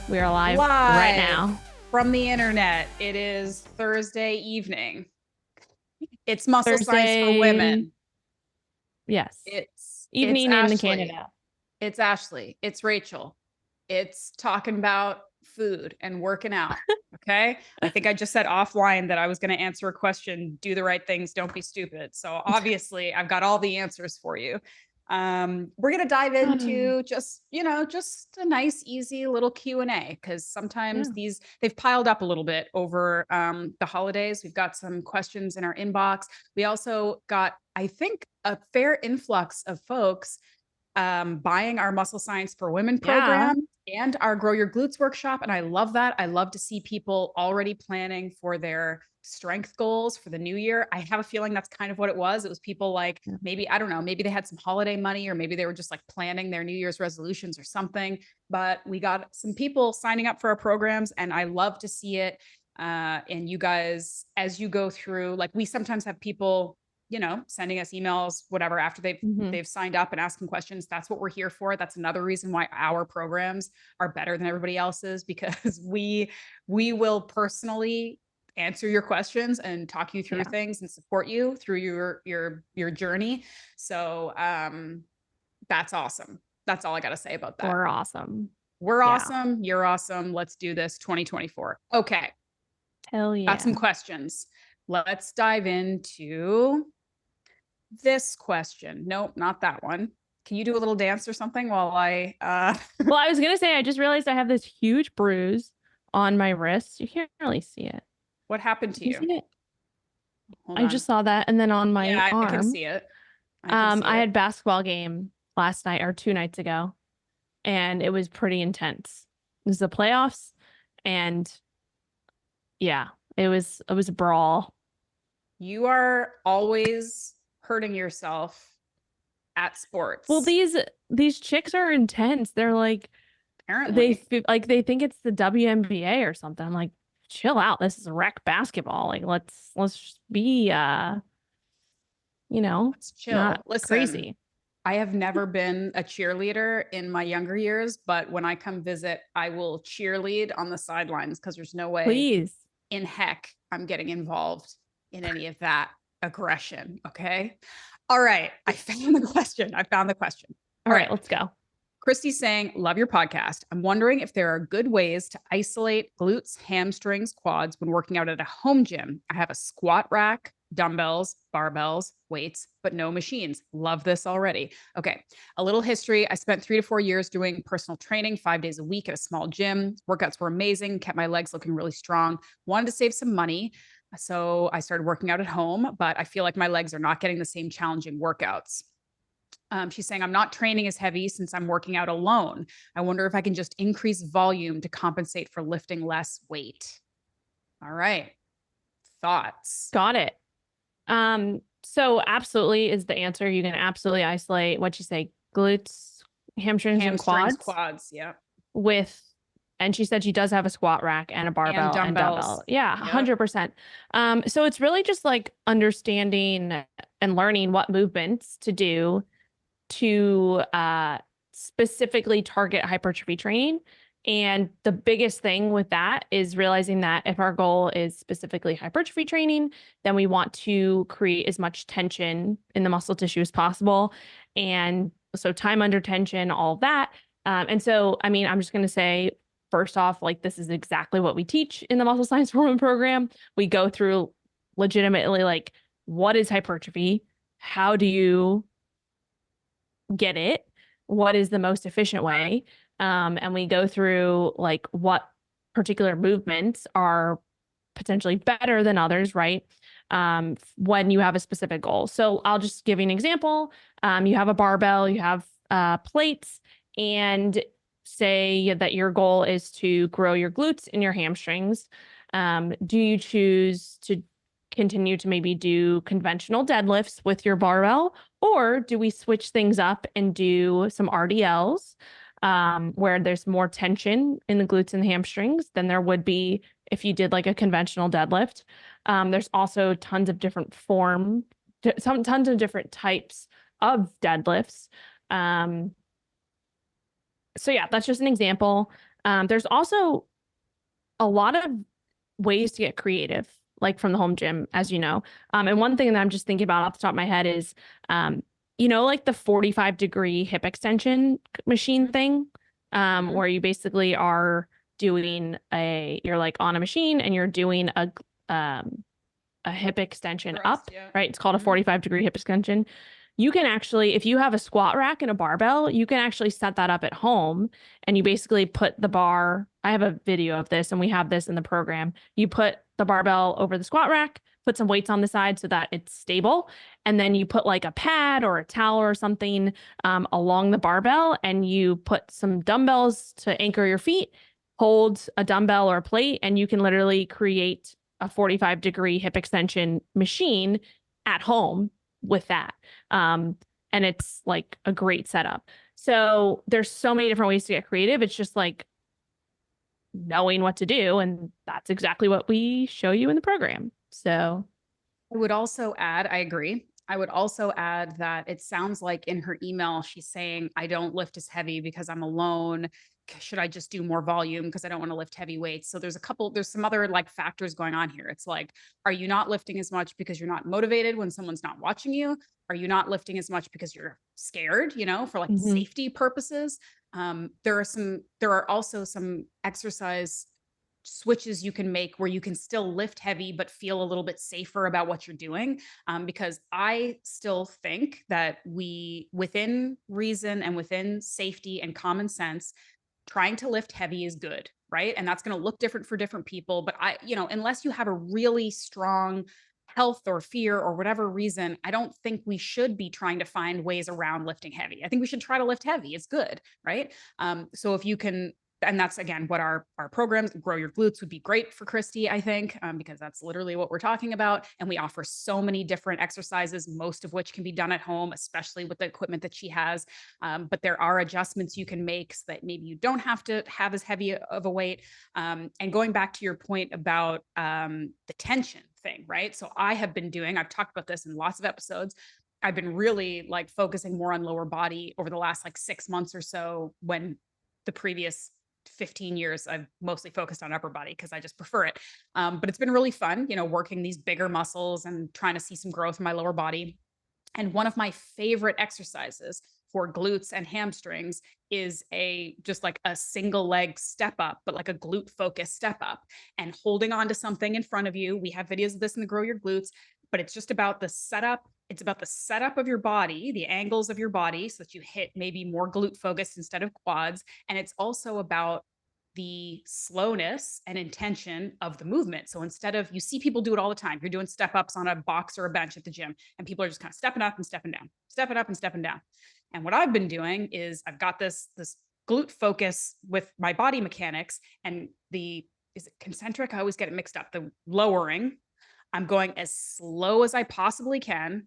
We are live right Live now. from the internet. It is Thursday evening. It's Muscle Science for Thursday. Women. Yes. It's Evening in Ashley. Canada. It's Ashley. It's Rachel. It's talking about food and working out. Okay. I think I just said offline that I was going to answer a question, do the right things, don't be stupid. So obviously I've got all the answers for you. We're going to dive into just a nice, easy little Q&A, because sometimes Yeah. they've piled up a little bit over the holidays. We've got some questions in our inbox. We also got, I think, a fair influx of folks buying our Muscle Science for Women Yeah. program and our Grow Your Glutes workshop. And I love that. I love to see people already planning for their strength goals for the new year. I have a feeling that's kind of what it was. It was people like, maybe, I don't know, maybe they had some holiday money, or maybe they were just like planning their New Year's resolutions or something. But we got some people signing up for our programs, and I love to see it. And you guys, as you go through, like, we sometimes have people, sending us emails, whatever, after they've signed up and asking questions. That's what we're here for. That's another reason why our programs are better than everybody else's, because we will personally answer your questions and talk you through things and support you through your journey. So that's awesome. That's all I got to say about that. We're awesome. We're awesome. You're awesome. Let's do this 2024. Okay. Hell yeah. Got some questions. Let's dive into this question. Nope, not that one. Can you do a little dance or something while I Well, I was gonna say, I just realized I have this huge bruise on my wrist. You can't really see it. What happened to you? See it? Hold I on. just saw that, and then on my I can arm. see it. I had basketball game last night or 2 nights ago, and it was pretty intense. It was the playoffs, and yeah, it was a brawl. You are always hurting yourself at sports. Well, these chicks are intense. They're like, apparently they think it's the WNBA or something. I'm like, chill out. This is rec basketball. Like, let's just be let's chill. not Listen, crazy. I have never been a cheerleader in my younger years, but when I come visit, I will cheerlead on the sidelines, because there's no way Please. in heck I'm getting involved in any of that aggression. Okay. All right. I found the question. All right, let's go. Christy's saying, love your podcast. I'm wondering if there are good ways to isolate glutes, hamstrings, quads when working out at a home gym. I have a squat rack, dumbbells, barbells, weights, but no machines. Love this already. Okay. A little history. I spent 3 to 4 years doing personal training 5 days a week at a small gym. Workouts were amazing, kept my legs looking really strong. Wanted to save some money. So I started working out at home, but I feel like my legs are not getting the same challenging workouts. She's saying, I'm not training as heavy since I'm working out alone. I wonder if I can just increase volume to compensate for lifting less weight. All right. Thoughts? Got it. So absolutely is the answer. You can absolutely isolate what you say, glutes, hamstrings, and quads. Yeah. And she said she does have a squat rack and a barbell and dumbbell. Yeah, 100%. So it's really just like understanding and learning what movements to do to specifically target hypertrophy training. And the biggest thing with that is realizing that if our goal is specifically hypertrophy training, then we want to create as much tension in the muscle tissue as possible. And so time under tension, all of that. And so, I mean, I'm just going to say, first off, like, this is exactly what we teach in the Muscle Science for Women program. We go through legitimately, like, what is hypertrophy? How do you get it? What is the most efficient way? And we go through like what particular movements are potentially better than others, right? When you have a specific goal. So I'll just give you an example. You have a barbell, you have plates, and say that your goal is to grow your glutes and your hamstrings. Do you choose to continue to maybe do conventional deadlifts with your barbell, or do we switch things up and do some RDLs where there's more tension in the glutes and the hamstrings than there would be if you did like a conventional deadlift? There's also tons of different tons of different types of deadlifts. So yeah, that's just an example. There's also a lot of ways to get creative, like from the home gym, as you know. And one thing that I'm just thinking about off the top of my head is, like the 45-degree hip extension machine thing, where you basically are doing you're like on a machine and you're doing a hip extension up, right? It's called a 45-degree hip extension. You can actually, if you have a squat rack and a barbell, you can actually set that up at home and you basically put the bar. I have a video of this and we have this in the program. You put the barbell over the squat rack, put some weights on the side so that it's stable. And then you put like a pad or a towel or something along the barbell and you put some dumbbells to anchor your feet, hold a dumbbell or a plate, and you can literally create a 45-degree hip extension machine at home with that. And it's like a great setup. So there's so many different ways to get creative. It's just like knowing what to do. And that's exactly what we show you in the program. So I would also add, I agree. I would also add that it sounds like in her email, she's saying, I don't lift as heavy because I'm alone. Should I just do more volume because I don't want to lift heavy weights? So there's some other like factors going on here. It's like, are you not lifting as much because you're not motivated when someone's not watching you? Are you not lifting as much because you're scared, for like safety purposes? There are also some exercise switches you can make where you can still lift heavy but feel a little bit safer about what you're doing, because I still think that we, within reason and within safety and common sense, trying to lift heavy is good, right? And that's going to look different for different people, but unless you have a really strong health or fear or whatever reason, I don't think we should be trying to find ways around lifting heavy. I think we should try to lift heavy. It's good, right? So if you can, and that's again what our programs, Grow Your Glutes, would be great for Christy, I think, because that's literally what we're talking about. And we offer so many different exercises, most of which can be done at home, especially with the equipment that she has. But there are adjustments you can make so that maybe you don't have to have as heavy of a weight. And going back to your point about the tension thing, right? So I've talked about this in lots of episodes. I've been really like focusing more on lower body over the last like 6 months or so, when the previous 15 years I've mostly focused on upper body because I just prefer it. But it's been really fun, working these bigger muscles and trying to see some growth in my lower body. And one of my favorite exercises for glutes and hamstrings is just like a single leg step up, but like a glute focused step up and holding on to something in front of you. We have videos of this in the Grow Your Glutes, but it's just about the setup. It's about the setup of your body, the angles of your body, so that you hit maybe more glute focused instead of quads. And it's also about the slowness and intention of the movement. So instead of, you see people do it all the time. You're doing step ups on a box or a bench at the gym, and people are just kind of stepping up and stepping down, stepping up and stepping down. And what I've been doing is I've got this glute focus with my body mechanics, and is it concentric? I always get it mixed up. The lowering, I'm going as slow as I possibly can.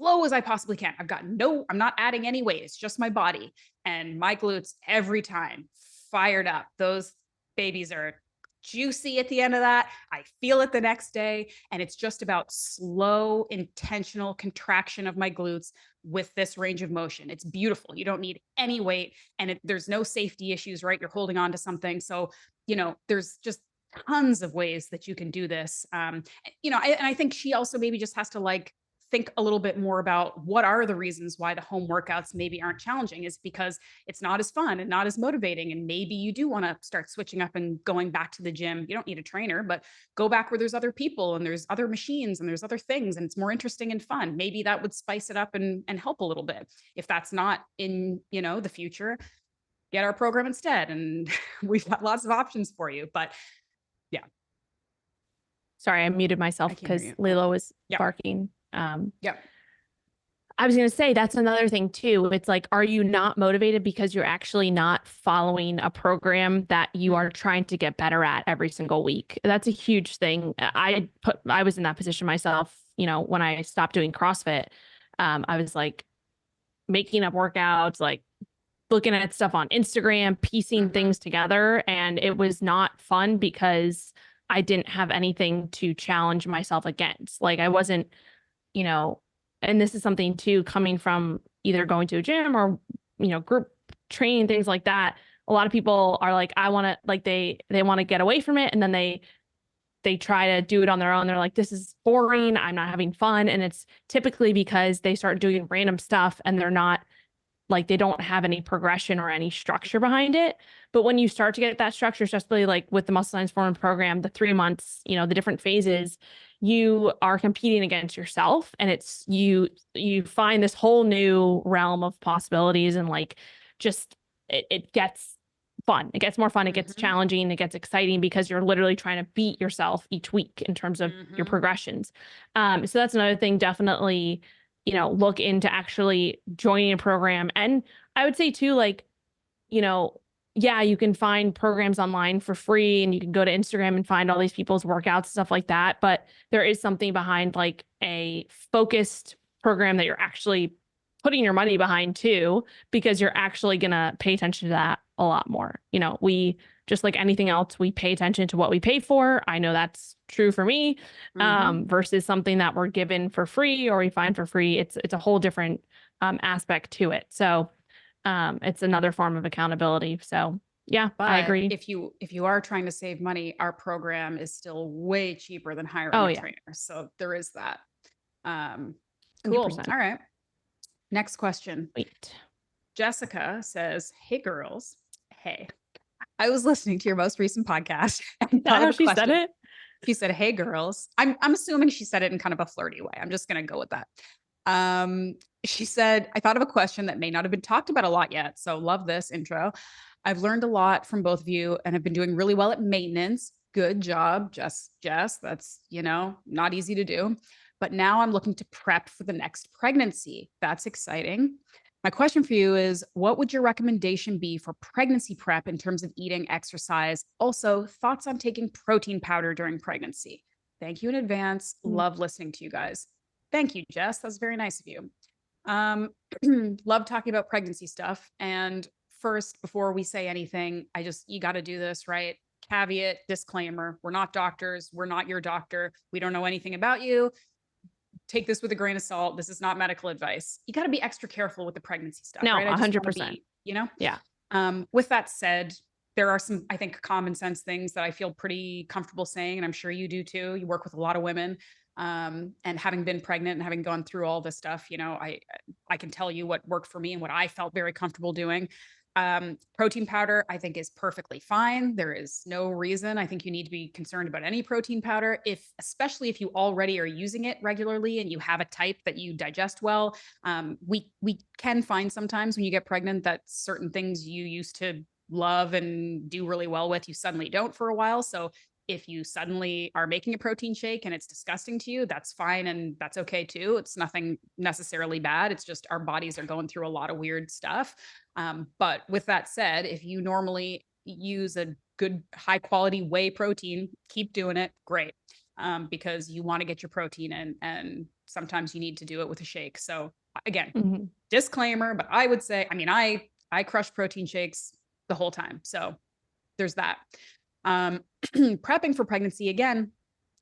I'm not adding any weight. It's just my body, and my glutes every time fired up. Those babies are juicy at the end of that. I feel it the next day. And it's just about slow, intentional contraction of my glutes with this range of motion. It's beautiful. You don't need any weight, and there's no safety issues, right? You're holding on to something. So, there's just tons of ways that you can do this. And I think she also maybe just has to like think a little bit more about what are the reasons why the home workouts maybe aren't challenging, is because it's not as fun and not as motivating. And maybe you do want to start switching up and going back to the gym. You don't need a trainer, but go back where there's other people and there's other machines and there's other things, and it's more interesting and fun. Maybe that would spice it up and help a little bit. If that's not in, the future, get our program instead. And we've got lots of options for you, but yeah. Sorry, I muted myself because Lilo was barking. Yeah. I was going to say, that's another thing too. It's like, are you not motivated because you're actually not following a program that you are trying to get better at every single week? That's a huge thing. I was in that position myself, when I stopped doing CrossFit. I was like making up workouts, like looking at stuff on Instagram, piecing things together. And it was not fun because I didn't have anything to challenge myself against. Like I wasn't, and this is something too, coming from either going to a gym or, group training, things like that. a lot of people are like, I want to, like, they want to get away from it. And then they try to do it on their own. They're like, this is boring. I'm not having fun. And it's typically because they start doing random stuff and they're not like, they don't have any progression or any structure behind it. But when you start to get that structure, especially like with the Muscle Science Forum program, the 3 months, the different phases, you are competing against yourself, and it's you find this whole new realm of possibilities, and like just it gets fun. It gets more fun. It gets challenging. It gets exciting because you're literally trying to beat yourself each week in terms of your progressions. So that's another thing. Definitely, look into actually joining a program. And I would say too, like, yeah, you can find programs online for free, and you can go to Instagram and find all these people's workouts, stuff like that. But there is something behind like a focused program that you're actually putting your money behind too, because you're actually going to pay attention to that a lot more. We, just like anything else, we pay attention to what we pay for. I know that's true for me, versus something that we're given for free or we find for free. It's a whole different aspect to it. So it's another form of accountability. So yeah, but I agree. If you are trying to save money, our program is still way cheaper than hiring a trainer. So there is that. Cool. 100%. All right. Next question. Wait. Jessica says, "Hey girls, hey, I was listening to your most recent podcast." And how she said it? She said, "Hey girls." I'm assuming she said it in kind of a flirty way. I'm just going to go with that. She said, "I thought of a question that may not have been talked about a lot yet. So love this intro. I've learned a lot from both of you and have been doing really well at maintenance. Good job, Jess. That's, not easy to do. But now I'm looking to prep for the next pregnancy. That's exciting. My question for you is, what would your recommendation be for pregnancy prep in terms of eating, exercise? Also, thoughts on taking protein powder during pregnancy? Thank you in advance. Love listening to you guys." Thank you, Jess. That's very nice of you. Love talking about pregnancy stuff. And first, before we say anything, you got to do this, right? Caveat, disclaimer. We're not doctors. We're not your doctor. We don't know anything about you. Take this with a grain of salt. This is not medical advice. You got to be extra careful with the pregnancy stuff. No, right? 100%. Yeah. With that said, there are some, I think, common sense things that I feel pretty comfortable saying, and I'm sure you do too. You work with a lot of women. And having been pregnant and having gone through all this stuff, I can tell you what worked for me and what I felt very comfortable doing. Protein powder, I think, is perfectly fine. There is no reason I think you need to be concerned about any protein powder, especially if you already are using it regularly and you have a type that you digest well. We can find sometimes when you get pregnant that certain things you used to love and do really well with, you suddenly don't for a while. So if you suddenly are making a protein shake and it's disgusting to you, that's fine. And that's okay too. It's nothing necessarily bad. It's just our bodies are going through a lot of weird stuff. But with that said, if you normally use a good high quality whey protein, keep doing it. Great. Because you want to get your protein in, and sometimes you need to do it with a shake. So again, disclaimer, but I would say, I crush protein shakes the whole time. So there's that. Prepping for pregnancy, again,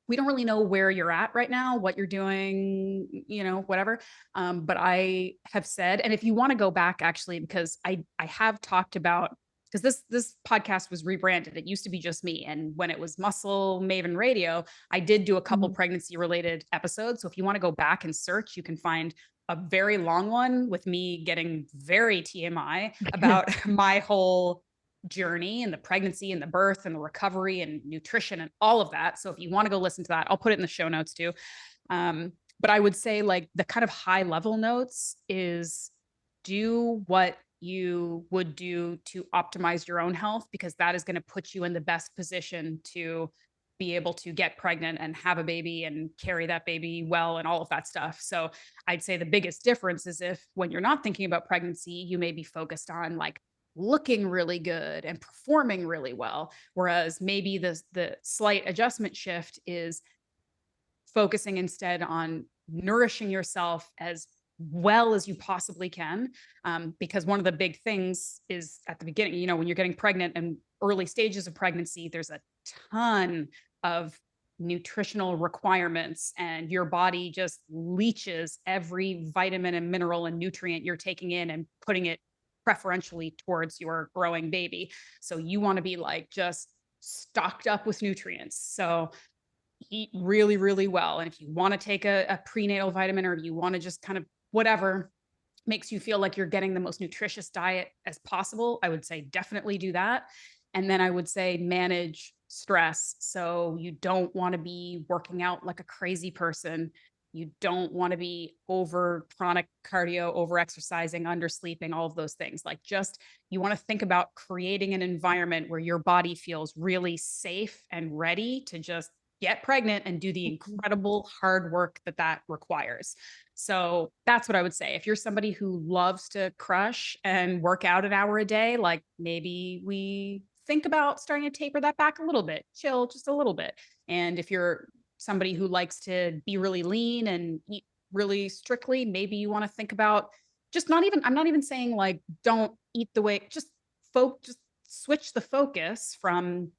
we don't really know where you're at right now, what you're doing, whatever. But I have said, and if you want to go back, actually, because I have talked about, because this podcast was rebranded. It used to be just me. And when it was Muscle Maven Radio, I did do a couple pregnancy related episodes. So if you want to go back and search, you can find a very long one with me getting very TMI about my whole journey and the pregnancy and the birth and the recovery and nutrition and all of that. So if you want to go listen to that, I'll put it in the show notes too. But I would say, like, the kind of high level notes is do what you would do to optimize your own health, because that is going to put you in the best position to be able to get pregnant and have a baby and carry that baby well and all of that stuff. So I'd say the biggest difference is if, when you're not thinking about pregnancy, you may be focused on like looking really good and performing really well. Whereas maybe the slight adjustment shift is focusing instead on nourishing yourself as well as you possibly can. Because one of the big things is at the beginning, when you're getting pregnant and early stages of pregnancy, there's a ton of nutritional requirements, and your body just leaches every vitamin and mineral and nutrient you're taking in and putting it preferentially towards your growing baby. So you want to be like just stocked up with nutrients. So eat really, really well. And if you want to take a prenatal vitamin, or you want to just kind of whatever makes you feel like you're getting the most nutritious diet as possible, I would say definitely do that. And then I would say manage stress. So you don't want to be working out like a crazy person. You don't want to be over chronic cardio, over exercising, undersleeping, all of those things. Like just, you want to think about creating an environment where your body feels really safe and ready to just get pregnant and do the incredible hard work that that requires. So that's what I would say. If you're somebody who loves to crush and work out an hour a day, like maybe we think about starting to taper that back a little bit, chill just a little bit. And if you're somebody who likes to be really lean and eat really strictly, maybe you want to think about just not even, I'm not even saying like, don't eat the way, just switch the focus from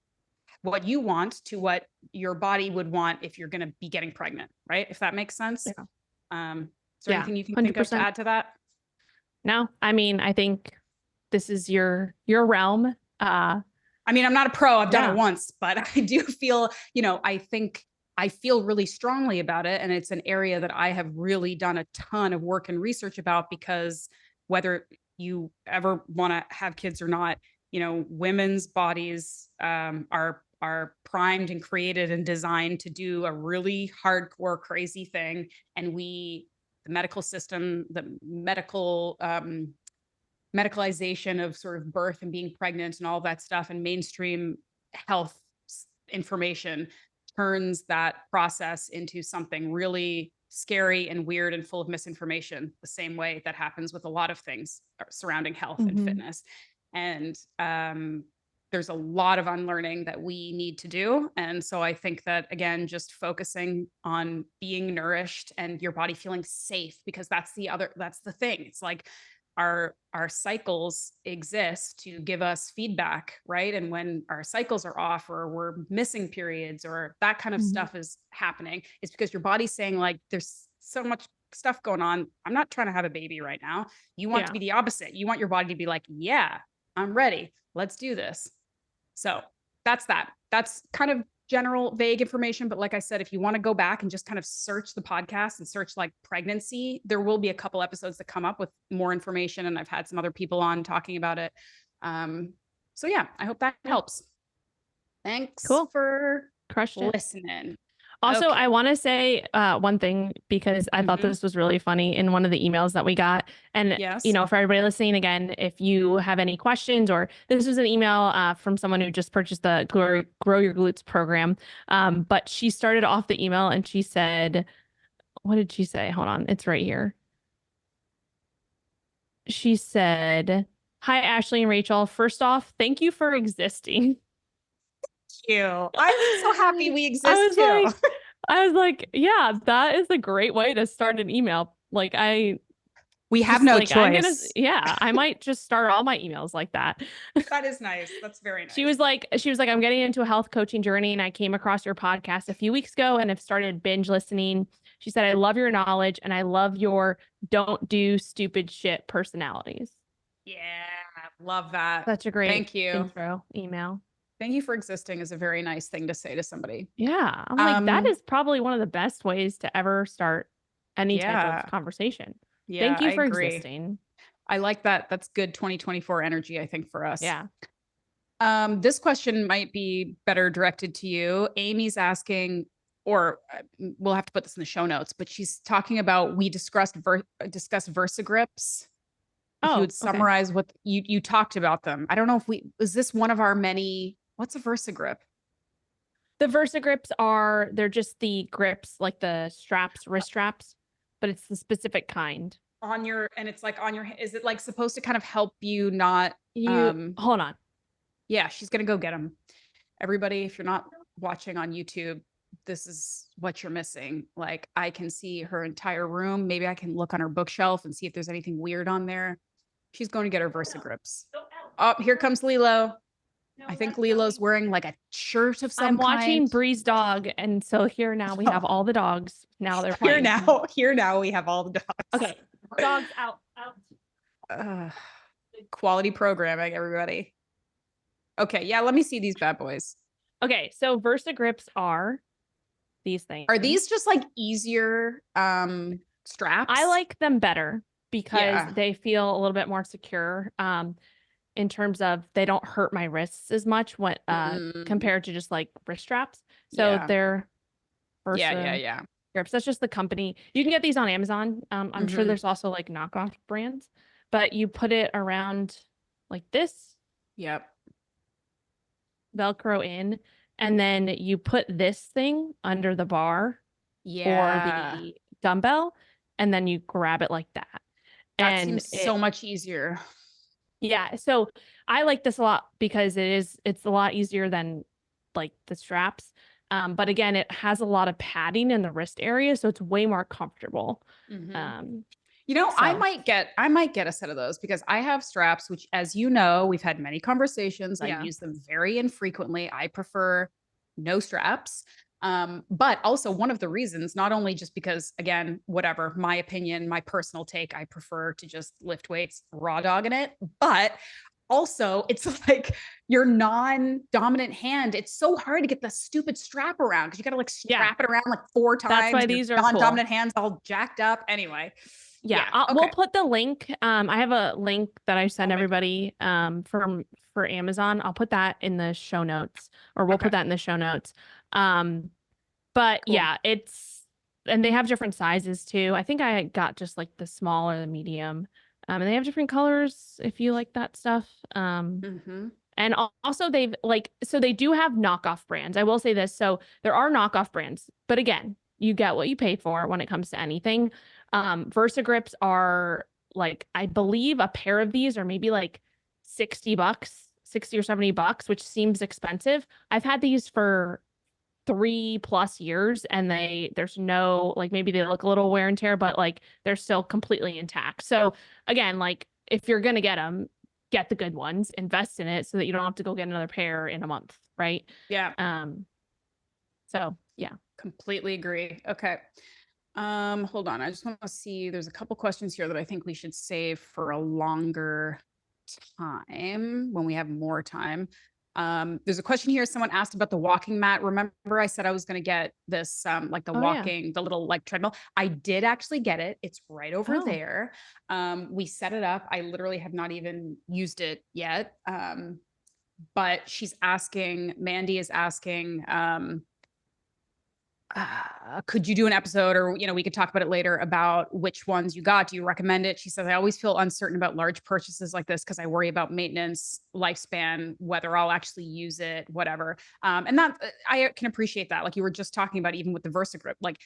what you want to what your body would want if you're going to be getting pregnant, right? If that makes sense. Yeah. Is there anything you can think of to add to that? No, I mean, I think this is your realm. I mean, I'm not a pro, I've done it once, but I do feel, I think I feel really strongly about it. And it's an area that I have really done a ton of work and research about, because whether you ever want to have kids or not, women's bodies are primed and created and designed to do a really hardcore, crazy thing. And the medical system, the medicalization of sort of birth and being pregnant and all that stuff, and mainstream health information turns that process into something really scary and weird and full of misinformation, the same way that happens with a lot of things surrounding health and fitness. And there's a lot of unlearning that we need to do. And so I think that, again, just focusing on being nourished and your body feeling safe, because that's the thing. It's like our cycles exist to give us feedback, right? And when our cycles are off, or we're missing periods, or that kind of stuff is happening, it's because your body's saying like, there's so much stuff going on. I'm not trying to have a baby right now. You want to be the opposite. You want your body to be like, yeah, I'm ready. Let's do this. So that's kind of general vague information. But like I said, if you want to go back and just kind of search the podcast and search like pregnancy, there will be a couple episodes that come up with more information. And I've had some other people on talking about it. So yeah, I hope that helps. Thanks for listening. Also, I want to say one thing, because I thought this was really funny in one of the emails that we got. And, for everybody listening, again, if you have any questions, or this was an email from someone who just purchased the Grow Your Glutes program. But she started off the email and she said, what did she say? Hold on. It's right here. She said, "Hi, Ashley and Rachel. First off, thank you for existing." You. I'm so happy we exist too. I was like, yeah, that is a great way to start an email. Like we have no choice. I might just start all my emails like that. That is nice. That's very nice. She was like, I'm getting into a health coaching journey, and I came across your podcast a few weeks ago and have started binge listening. She said, I love your knowledge and I love your don't do stupid shit personalities. Yeah, love that. Such a great intro email. Thank you for existing is a very nice thing to say to somebody. Yeah. I'm like, that is probably one of the best ways to ever start any type of conversation. Yeah, thank you for existing. I like that. That's good 2024 energy, I think, for us. Yeah. This question might be better directed to you. Amy's asking, or we'll have to put this in the show notes, but she's talking about, we discussed VersaGrips. If you would summarize what you talked about them. I don't know if is this one of our many. What's a VersaGrip? The VersaGrips they're just the grips, like the straps, wrist straps, but it's the specific kind. And it's like on your, is it like supposed to kind of help you not, hold on. Yeah, she's going to go get them. Everybody, if you're not watching on YouTube, this is what you're missing. Like, I can see her entire room. Maybe I can look on her bookshelf and see if there's anything weird on there. She's going to get her VersaGrips. Oh, here comes Lilo. I think Lilo's wearing like a shirt of some kind. I'm watching Bree's dog, and so here now we have all the dogs. Now they're playing. Here now we have all the dogs. Okay, dogs out. Quality programming, everybody. Okay, yeah, let me see these bad boys. Okay, so Versa grips are these things. Are these just like easier straps? I like them better because they feel a little bit more secure. In terms of they don't hurt my wrists as much when compared to just like wrist straps. So they're Versa grips. That's just the company. You can get these on Amazon. I'm sure there's also like knockoff brands, but you put it around like this. Yep. Velcro in, and then you put this thing under the bar or the dumbbell, and then you grab it like that. That seems so much easier. Yeah. So I like this a lot because it's a lot easier than like the straps. But again, it has a lot of padding in the wrist area, so it's way more comfortable. You know, so. I might get a set of those because I have straps, which, as you know, we've had many conversations. I use them very infrequently. I prefer no straps. But also one of the reasons, not only just because, again, whatever, my opinion, my personal take, I prefer to just lift weights, raw dog in it, but also it's like your non-dominant hand. It's so hard to get the stupid strap around because you got to like strap it around like 4 times. That's why these are non-dominant hands all jacked up. Anyway. We'll put the link. I have a link that I send everybody for Amazon. I'll put that in the show notes, or we'll put that in the show notes. But yeah, and they have different sizes too. I think I got just like the small or the medium. And they have different colors if you like that stuff. And also they've so they do have knockoff brands. I will say this. So there are knockoff brands, but again, you get what you pay for when it comes to anything. Versa grips are like, I believe a pair of these are maybe like $60, $60 or $70, which seems expensive. I've had these for 3+ years and there's no, like, maybe they look a little wear and tear, but like they're still completely intact. So again, like if you're going to get them, get the good ones, invest in it so that you don't have to go get another pair in a month. Right. Yeah. So yeah. Completely agree. Okay. Hold on. I just want to see, there's a couple questions here that I think we should save for a longer time when we have more time. There's a question here. Someone asked about the walking mat. Remember I said I was going to get this, like the the little like treadmill. I did actually get it. It's right over there. We set it up. I literally have not even used it yet. But she's asking, Mandy is asking, could you do an episode, or, you know, we could talk about it later, about which ones you got. Do you recommend it? She says, I always feel uncertain about large purchases like this because I worry about maintenance, lifespan, whether I'll actually use it, whatever. And that I can appreciate that. Like you were just talking about, even with the Versa grip, like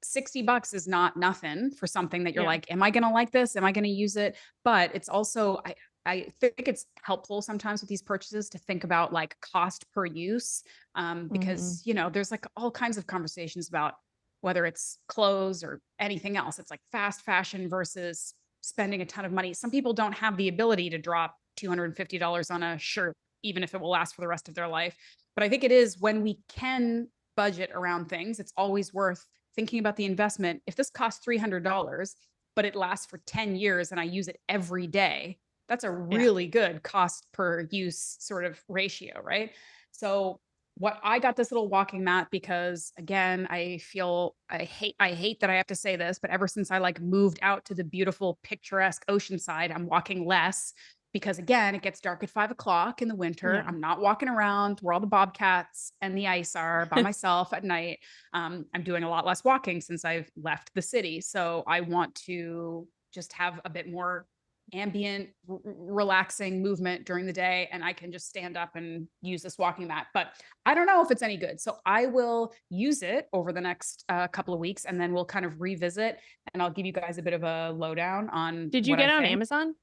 $60 is not nothing for something that you're like, am I going to like this? Am I going to use it? But it's also, I think it's helpful sometimes with these purchases to think about like cost per use, because, you know, there's like all kinds of conversations about whether it's clothes or anything else. It's like fast fashion versus spending a ton of money. Some people don't have the ability to drop $250 on a shirt, even if it will last for the rest of their life. But I think it is, when we can budget around things, it's always worth thinking about the investment. If this costs $300, but it lasts for 10 years and I use it every day, that's a really good cost per use sort of ratio, right? So I got this little walking mat because, again, I hate that I have to say this, but ever since I like moved out to the beautiful picturesque Oceanside, I'm walking less because, again, it gets dark at 5 o'clock in the winter. I'm not walking around where all the bobcats and the ice are by myself at night. I'm doing a lot less walking since I've left the city. So I want to just have a bit more ambient, relaxing movement during the day, and I can just stand up and use this walking mat. But I don't know if it's any good, so I will use it over the next couple of weeks, and then we'll kind of revisit, and I'll give you guys a bit of a lowdown on. Did you get it on Amazon?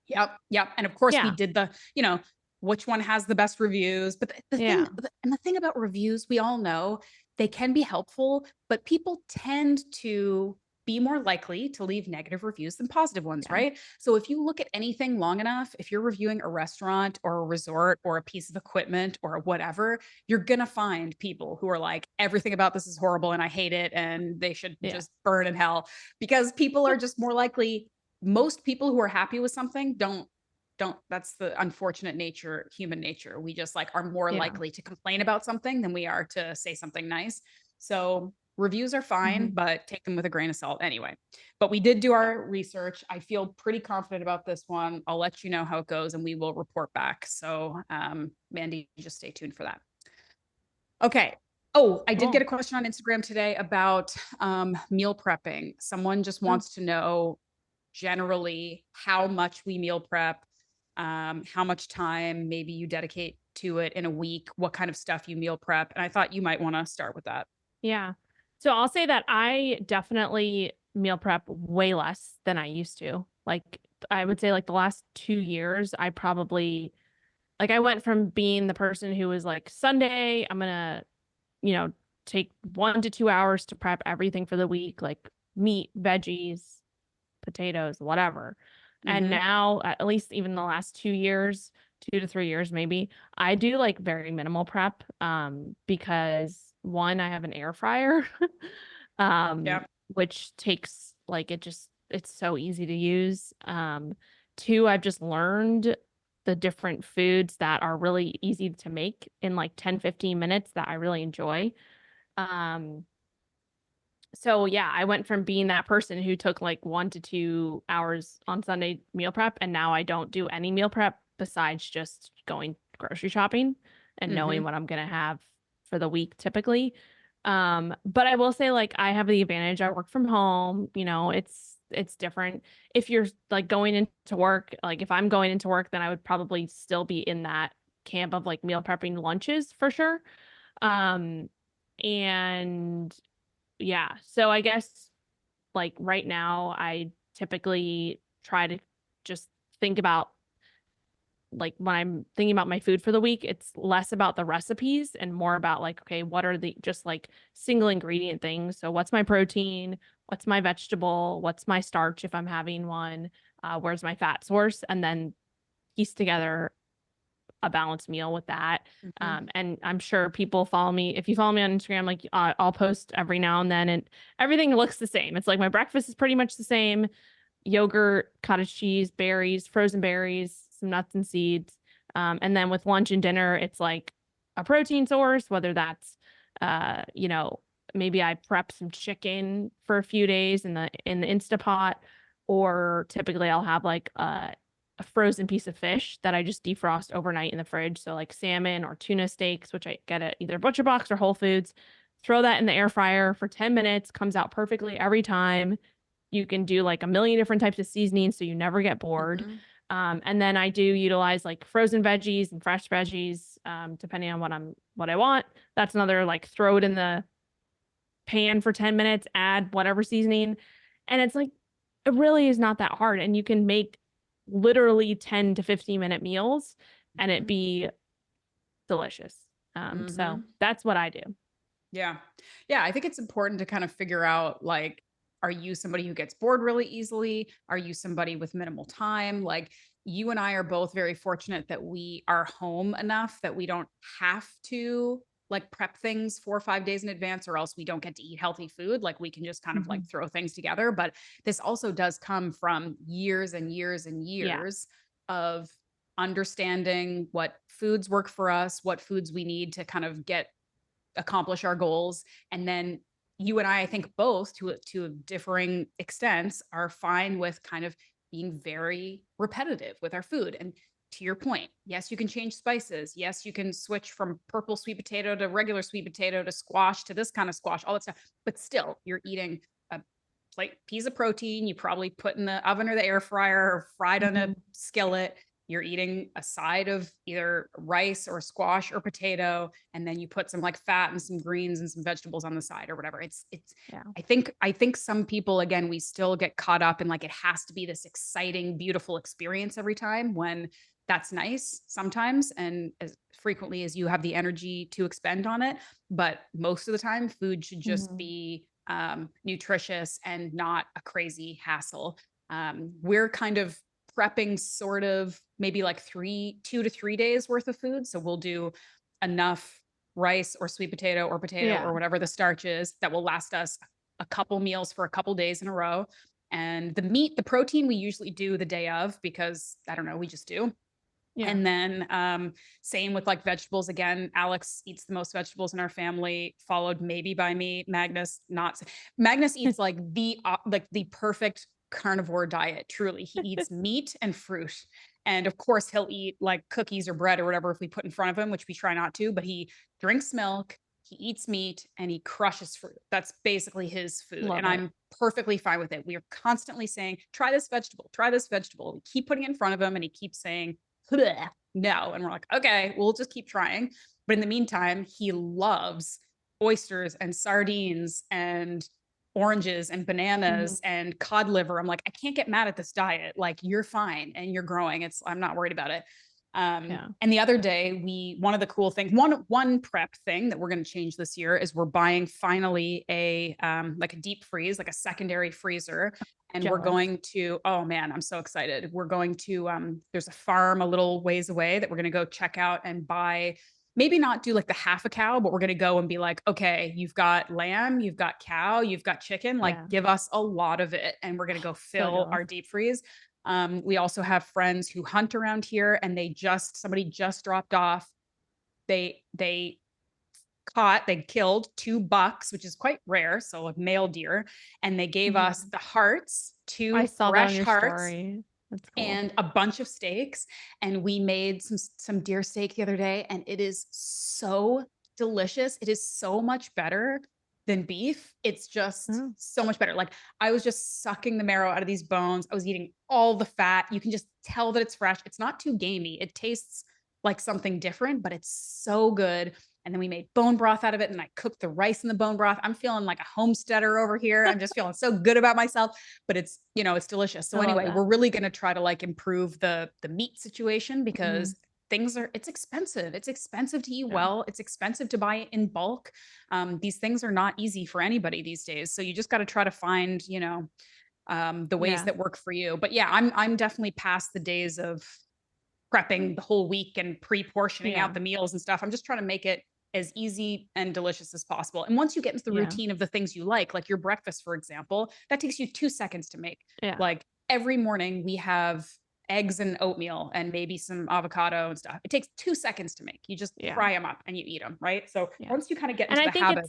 Yep. And of course we did the, you know, which one has the best reviews. But the thing about reviews, we all know they can be helpful, but people tend to be more likely to leave negative reviews than positive ones, right? So if you look at anything long enough, if you're reviewing a restaurant or a resort or a piece of equipment or whatever, you're going to find people who are like, everything about this is horrible and I hate it and they should just burn in hell, because people are just more likely. Most people who are happy with something don't that's the unfortunate nature, human nature. We just like are more Yeah. likely to complain about something than we are to say something nice. So reviews are fine, Mhm. but take them with a grain of salt anyway. But we did do Yeah. our research. I feel pretty confident about this one. I'll let you know how it goes and we will report back. So Mandy, just stay tuned for that. Okay. Oh, I did get Cool. a question on Instagram today about meal prepping. Someone just Oh, wants to know generally how much we meal prep, how much time maybe you dedicate to it in a week, what kind of stuff you meal prep. And I thought you might want to start with that. yeah. So I'll say that I definitely meal prep way less than I used to. Like I would say like the last 2 years, I probably like I went from being the person who was like Sunday, I'm gonna, you know, take 1 to 2 hours to prep everything for the week, like meat, veggies, potatoes, whatever. And Mm-hmm. now, at least even the last 2 years, 2 to 3 years maybe, I do like very minimal prep because one, I have an air fryer Yeah. which takes like it's so easy to use. Two, I've just learned the different foods that are really easy to make in like 10-15 minutes that I really enjoy. Um, so yeah, I went from being that person who took like 1 to 2 hours on Sunday meal prep, and now I don't do any meal prep besides just going grocery shopping and knowing Mm-hmm. what I'm gonna have for the week typically. But I will say like I have the advantage. I work from home, it's different. If you're like going into work, like if I'm going into work, then I would probably still be in that camp of like meal prepping lunches for sure. Um, and yeah. So I guess like right now, I typically try to just think about like when I'm thinking about my food for the week, it's less about the recipes and more about like, okay, what are the just like single ingredient things? So what's my protein? What's my vegetable? What's my starch if I'm having one? Where's my fat source? And then piece together a balanced meal with that. Mm-hmm. And I'm sure people follow me. If you follow me on Instagram, like I'll post every now and then, and everything looks the same. It's like my breakfast is pretty much the same: yogurt, cottage cheese, berries, frozen berries, some nuts and seeds. And then with lunch and dinner, it's like a protein source, whether that's, you know, maybe I prep some chicken for a few days in the Instapot, or typically I'll have like a frozen piece of fish that I just defrost overnight in the fridge. So like salmon or tuna steaks, which I get at either Butcher Box or Whole Foods. Throw that in the air fryer for 10 minutes, comes out perfectly every time. You can do like a million different types of seasonings so you never get bored. Mm-hmm. And then I do utilize like frozen veggies and fresh veggies, depending on what I want. That's another like throw it in the pan for 10 minutes, add whatever seasoning. And it's like, it really is not that hard. And you can make literally 10 to 15-minute meals and it be delicious. So Mm-hmm. that's what I do. Yeah. Yeah. I think it's important to kind of figure out like, are you somebody who gets bored really easily? Are you somebody with minimal time? Like, you and I are both very fortunate that we are home enough that we don't have to like prep things 4 or 5 days in advance, or else we don't get to eat healthy food. Like, we can just kind of like Mhm. throw things together. But this also does come from years and years and Yeah. years of understanding what foods work for us, what foods we need to kind of get accomplish our goals. And then you and I think both to differing extents are fine with kind of being very repetitive with our food. And to your point, yes, you can change spices. Yes, you can switch from purple sweet potato to regular sweet potato to squash to this kind of squash, all that stuff. But still, you're eating a plate piece of protein you probably put in the oven or the air fryer or fried on a Mhm. skillet. You're eating a side of either rice or squash or potato, and then you put some like fat and some greens and some vegetables on the side or whatever. It's Yeah. I think some people, again, we still get caught up in like it has to be this exciting, beautiful experience every time, when that's nice sometimes and as frequently as you have the energy to expend on it. But most of the time, food should just Mhm. be nutritious and not a crazy hassle. We're kind of prepping sort of maybe like 2 to 3 days worth of food. So we'll do enough rice or sweet potato Yeah. or whatever the starch is that will last us a couple meals for a couple days in a row. And the meat, the protein, we usually do the day of because I don't know, we just do. Yeah. And then same with like vegetables. Again, Alex eats the most vegetables in our family, followed maybe by me. Magnus eats like the perfect carnivore diet. Truly, he eats meat and fruit, and of course he'll eat like cookies or bread or whatever if we put in front of him, which we try not to. But he drinks milk, he eats meat, and he crushes fruit. That's basically his food, Love and it. I'm perfectly fine with it. We are constantly saying, "Try this vegetable, try this vegetable." We keep putting it in front of him, and he keeps saying no. And we're like, okay, we'll just keep trying. But in the meantime, he loves oysters and sardines and oranges and bananas and cod liver. I'm like, I can't get mad at this diet. Like, you're fine and you're growing. I'm not worried about it. And the other day, one of the cool things, one prep thing that we're going to change this year is we're buying finally a like a deep freeze, like a secondary freezer. And we're going to, oh man, I'm so excited. We're going to, there's a farm a little ways away that we're going to go check out and buy, maybe not do like the half a cow, but we're going to go and be like, okay, you've got lamb, you've got cow, you've got chicken, like give us a lot of it. And we're going to go fill our deep freeze. We also have friends who hunt around here, and somebody just dropped off. They killed 2 bucks, which is quite rare. So a male deer, and they gave us the hearts, I 2 saw that on fresh your hearts story. That's cool. and a bunch of steaks. And we made some deer steak the other day, and it is so delicious. It is so much better than beef. It's just so much better. Like, I was just sucking the marrow out of these bones. I was eating all the fat. You can just tell that it's fresh. It's not too gamey. It tastes like something different, but it's so good. And then we made bone broth out of it, and I cooked the rice in the bone broth. I'm feeling like a homesteader over here. I'm just feeling so good about myself, but it's, it's delicious. So anyway, we're really going to try to like improve the meat situation because it's expensive. It's expensive to eat well. It's expensive to buy in bulk. These things are not easy for anybody these days. So you just got to try to find, the ways that work for you. But yeah, I'm definitely past the days of prepping the whole week and pre-portioning out the meals and stuff. I'm just trying to make it as easy and delicious as possible. And once you get into the routine of the things you like your breakfast, for example, that takes you 2 seconds to make. Like, every morning we have eggs and oatmeal and maybe some avocado and stuff. It takes 2 seconds to make. You just fry them up and you eat them, right? So once you kind of get into the habit.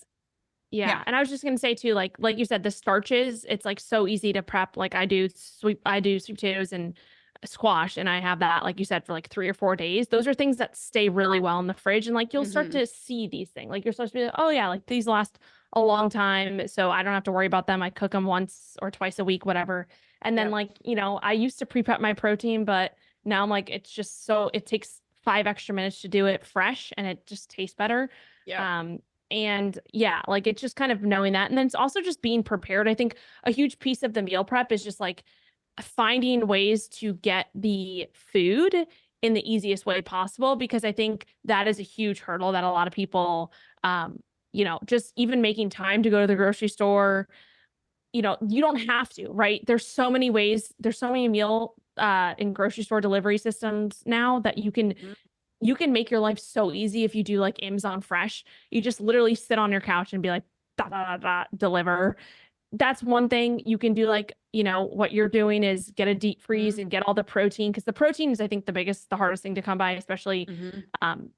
And I was just gonna say too, like you said, the starches, it's like so easy to prep. Like I do sweet potatoes and squash, and I have that, like you said, for like 3 or 4 days. Those are things that stay really well in the fridge, and like you'll start to see these things. Like you're supposed to be like, oh yeah, like these last a long time, so I don't have to worry about them. I cook them once or twice a week, whatever. And then like, I used to pre-prep my protein, but now I'm like, it's just so it takes 5 extra minutes to do it fresh, and it just tastes better. And like it's just kind of knowing that. And then it's also just being prepared. I think a huge piece of the meal prep is just like finding ways to get the food in the easiest way possible, because I think that is a huge hurdle that a lot of people, just even making time to go to the grocery store, you don't have to, right? There's so many ways, there's so many meal in grocery store delivery systems now that you can make your life so easy. If you do like Amazon Fresh, you just literally sit on your couch and be like, da, da, da, da, deliver. That's one thing you can do. Like, what you're doing is get a deep freeze and get all the protein, because the protein is, I think, the hardest thing to come by, especially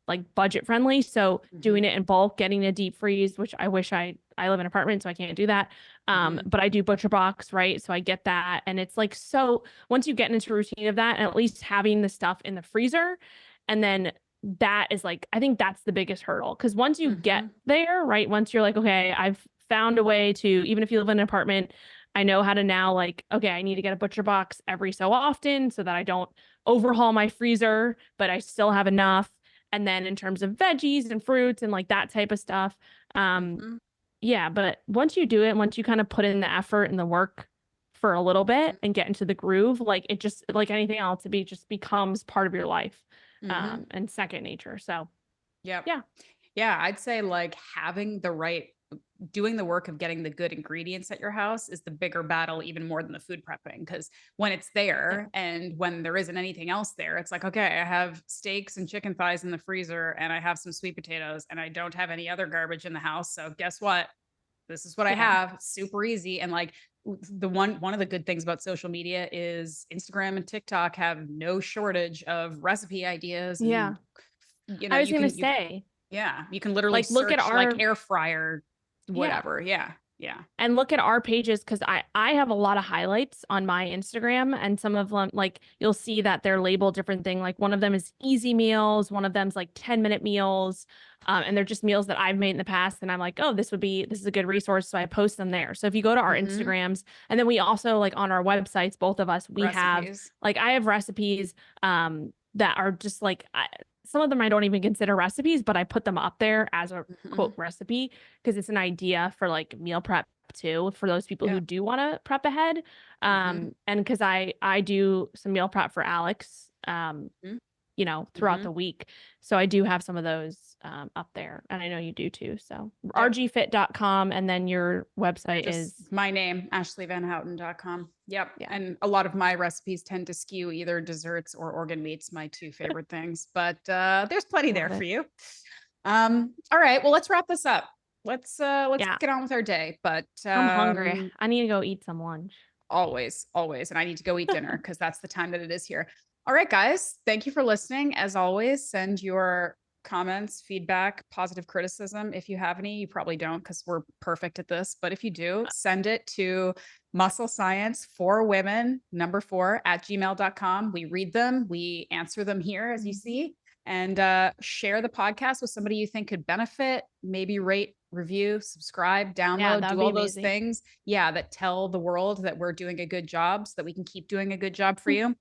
like budget friendly. So doing it in bulk, getting a deep freeze, which I wish I live in an apartment, so I can't do that. But I do ButcherBox, right? So I get that. And it's like, so once you get into a routine of that, and at least having the stuff in the freezer, and then that is like, I think that's the biggest hurdle. Because once you get there, right? Once you're like, okay, I've found a way to, even if you live in an apartment, I know how to now, like, okay, I need to get a ButcherBox every so often so that I don't overhaul my freezer, but I still have enough. And then in terms of veggies and fruits and like that type of stuff, but once you do it, once you kind of put in the effort and the work for a little bit and get into the groove, like it just, like anything else, just becomes part of your life, and second nature. So yeah, I'd say like doing the work of getting the good ingredients at your house is the bigger battle, even more than the food prepping. Because when it's there and when there isn't anything else there, it's like, okay, I have steaks and chicken thighs in the freezer, and I have some sweet potatoes, and I don't have any other garbage in the house. So guess what? This is what I have. Super easy. And like one of the good things about social media is Instagram and TikTok have no shortage of recipe ideas. And, Yeah. you know, I was going to say, you can literally like, look at search like air fryer, Yeah. whatever. Yeah. Yeah. And look at our pages, because I have a lot of highlights on my Instagram, and some of them, like, you'll see that they're labeled different thing. Like one of them is easy meals, one of them's like 10-minute meals. And they're just meals that I've made in the past. And I'm like, oh, this is a good resource. So I post them there. So if you go to our Instagrams, and then we also, like, on our websites, both of us, we have, like, I have recipes that are just like, some of them I don't even consider recipes, but I put them up there as a quote recipe, because it's an idea for like meal prep too, for those people who do want to prep ahead. And because I do some meal prep for Alex, you know, throughout the week. So I do have some of those up there, and I know you do too. So rgfit.com, and then your website is my name, ashleyvanhouten.com. Yep. Yeah. And a lot of my recipes tend to skew either desserts or organ meats, my two favorite things, but there's plenty there for you. All right, well, let's wrap this up. Let's get on with our day. But I'm hungry. I need to go eat some lunch. Always. And I need to go eat dinner because that's the time that it is here. All right, guys. Thank you for listening. As always, send your comments, feedback, positive criticism. If you have any, you probably don't, because we're perfect at this. But if you do, send it to Muscle Science for Women, 4 @gmail.com. We read them. We answer them here, as you see. And share the podcast with somebody you think could benefit. Maybe rate, review, subscribe, download, do all those things. Yeah, that tell the world that we're doing a good job, so that we can keep doing a good job for you.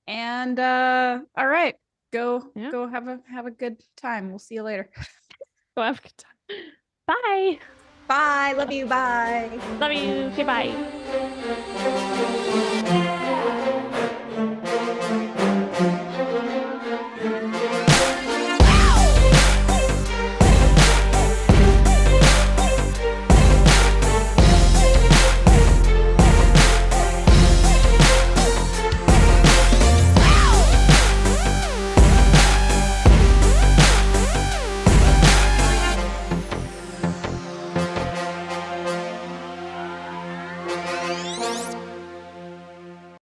And all right, go have a good time. We'll see you later. Go have a good time. Bye. Bye. Love you. Bye. Love you. Okay, bye.